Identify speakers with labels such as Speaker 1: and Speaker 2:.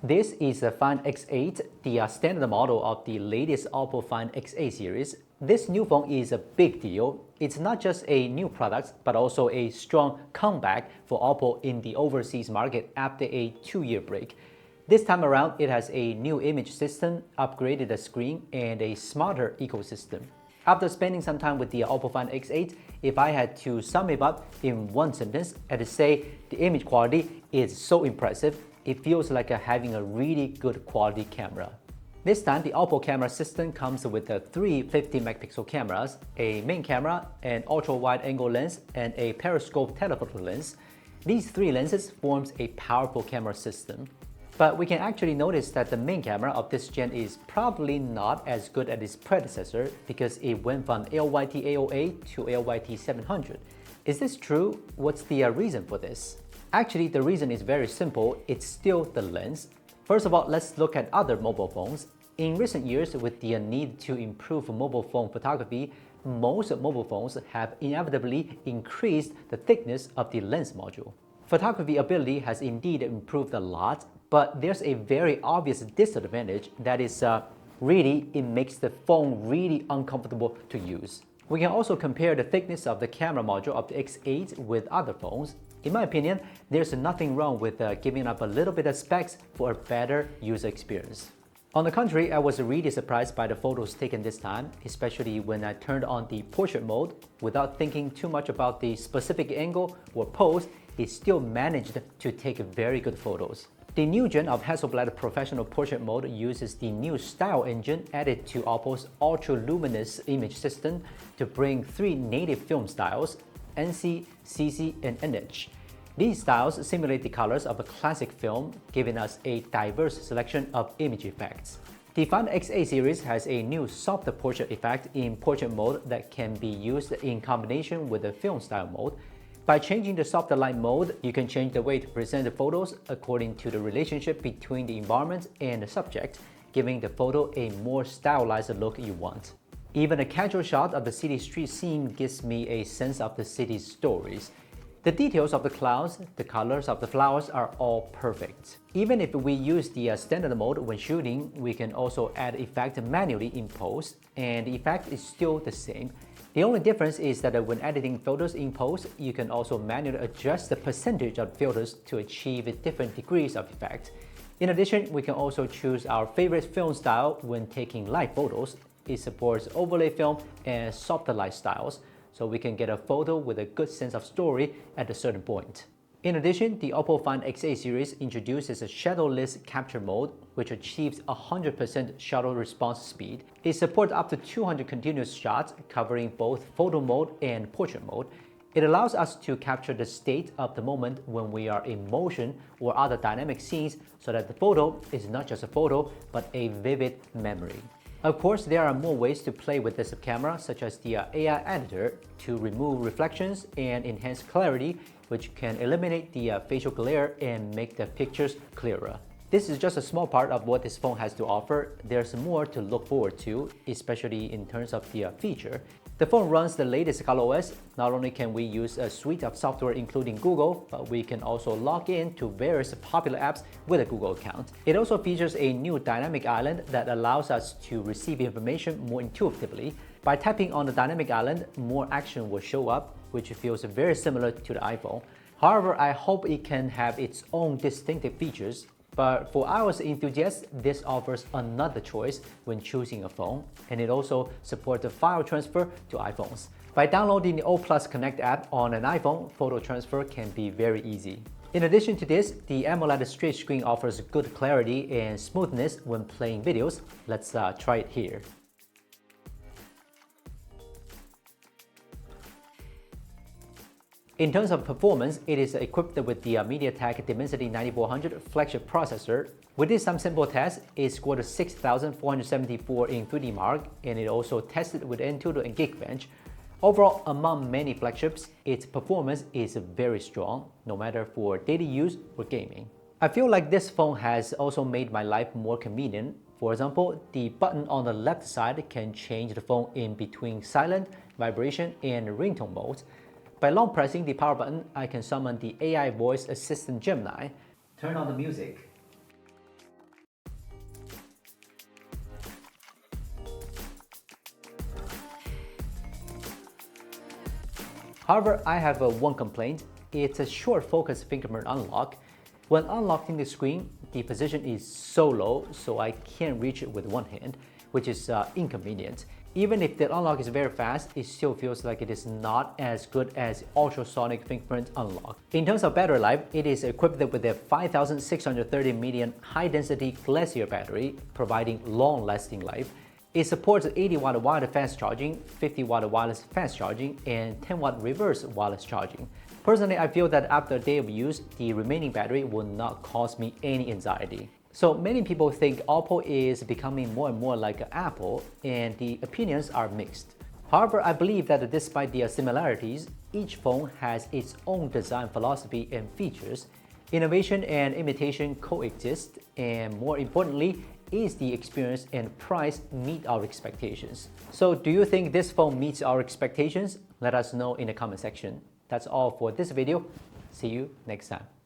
Speaker 1: This is the Find X8, the standard model of the latest OPPO Find X8 series. This new phone is a big deal. It's not just a new product, but also a strong comeback for OPPO in the overseas market after a 2-year break. This time around, it has a new image system, upgraded screen, and a smarter ecosystem. After spending some time with the OPPO Find X8, if I had to sum it up in one sentence, I'd say the image quality is so impressive. It feels like having a really good quality camera. This time, the OPPO camera system comes with three 50-megapixel cameras, a main camera, an ultra-wide-angle lens, and a periscope telephoto lens. These three lenses forms a powerful camera system. But we can actually notice that the main camera of this gen is probably not as good as its predecessor because it went from ALYT A08 to ALYT 700. Is this true? What's the reason for this? Actually, the reason is very simple. It's still the lens. First of all, let's look at other mobile phones. In recent years, with the need to improve mobile phone photography, most mobile phones have inevitably increased the thickness of the lens module. Photography ability has indeed improved a lot, but there's a very obvious disadvantage that is really it makes the phone really uncomfortable to use. We can also compare the thickness of the camera module of the X8 with other phones. In my opinion, there's nothing wrong with giving up a little bit of specs for a better user experience. On the contrary, I was really surprised by the photos taken this time, especially when I turned on the portrait mode. Without thinking too much about the specific angle or pose, it still managed to take very good photos. The new gen of Hasselblad Professional Portrait Mode uses the new style engine added to OPPO's ultra-luminous image system to bring three native film styles, NC, CC, and NH. These styles simulate the colors of a classic film, giving us a diverse selection of image effects. The Find X8 series has a new softer portrait effect in portrait mode that can be used in combination with the film style mode. By changing the softer light mode, you can change the way to present the photos according to the relationship between the environment and the subject, giving the photo a more stylized look you want. Even a casual shot of the city street scene gives me a sense of the city's stories. The details of the clouds, the colors of the flowers are all perfect. Even if we use the standard mode when shooting, we can also add effect manually in post, and the effect is still the same. The only difference is that when editing photos in post, you can also manually adjust the percentage of filters to achieve different degrees of effect. In addition, we can also choose our favorite film style when taking light photos. It supports overlay film and softer light styles, so we can get a photo with a good sense of story at a certain point. In addition, the OPPO Find X8 series introduces a Shadowless Capture mode, which achieves 100% shutter response speed. It supports up to 200 continuous shots, covering both photo mode and portrait mode. It allows us to capture the state of the moment when we are in motion or other dynamic scenes, so that the photo is not just a photo, but a vivid memory. Of course, there are more ways to play with this camera, such as the AI editor to remove reflections and enhance clarity, which can eliminate the facial glare and make the pictures clearer. This is just a small part of what this phone has to offer. There's more to look forward to, especially in terms of the feature. The phone runs the latest ColorOS. Not only can we use a suite of software including Google, but we can also log in to various popular apps with a Google account. It also features a new dynamic island that allows us to receive information more intuitively. By tapping on the dynamic island, more action will show up, which feels very similar to the iPhone. However, I hope it can have its own distinctive features. But for iOS enthusiasts, this offers another choice when choosing a phone, and it also supports the file transfer to iPhones. By downloading the OPPO Connect app on an iPhone, photo transfer can be very easy. In addition to this, the AMOLED straight screen offers good clarity and smoothness when playing videos. Let's try it here. In terms of performance, it is equipped with the MediaTek Dimensity 9400 flagship processor. We did some simple tests. It scored 6,474 in 3D Mark, and it also tested with Antutu and Geekbench. Overall, among many flagships, its performance is very strong, no matter for daily use or gaming. I feel like this phone has also made my life more convenient. For example, the button on the left side can change the phone in between silent, vibration, and ringtone modes. By long pressing the power button, I can summon the AI voice assistant Gemini. Turn on the music. However, I have one complaint. It's a short focus fingerprint unlock. When unlocking the screen, the position is so low, so I can't reach it with one hand, which is inconvenient. Even if the unlock is very fast, it still feels like it is not as good as ultrasonic fingerprint unlock. In terms of battery life, it is equipped with a 5630 mAh high-density Glacier battery, providing long-lasting life. It supports 80-watt wireless fast charging, 50-watt wireless fast charging, and 10-watt reverse wireless charging. Personally, I feel that after a day of use, the remaining battery will not cause me any anxiety. So many people think OPPO is becoming more and more like Apple, and the opinions are mixed. However, I believe that despite the similarities, each phone has its own design philosophy and features. Innovation and imitation coexist, and more importantly, is the experience and price meet our expectations. So do you think this phone meets our expectations? Let us know in the comment section. That's all for this video. See you next time.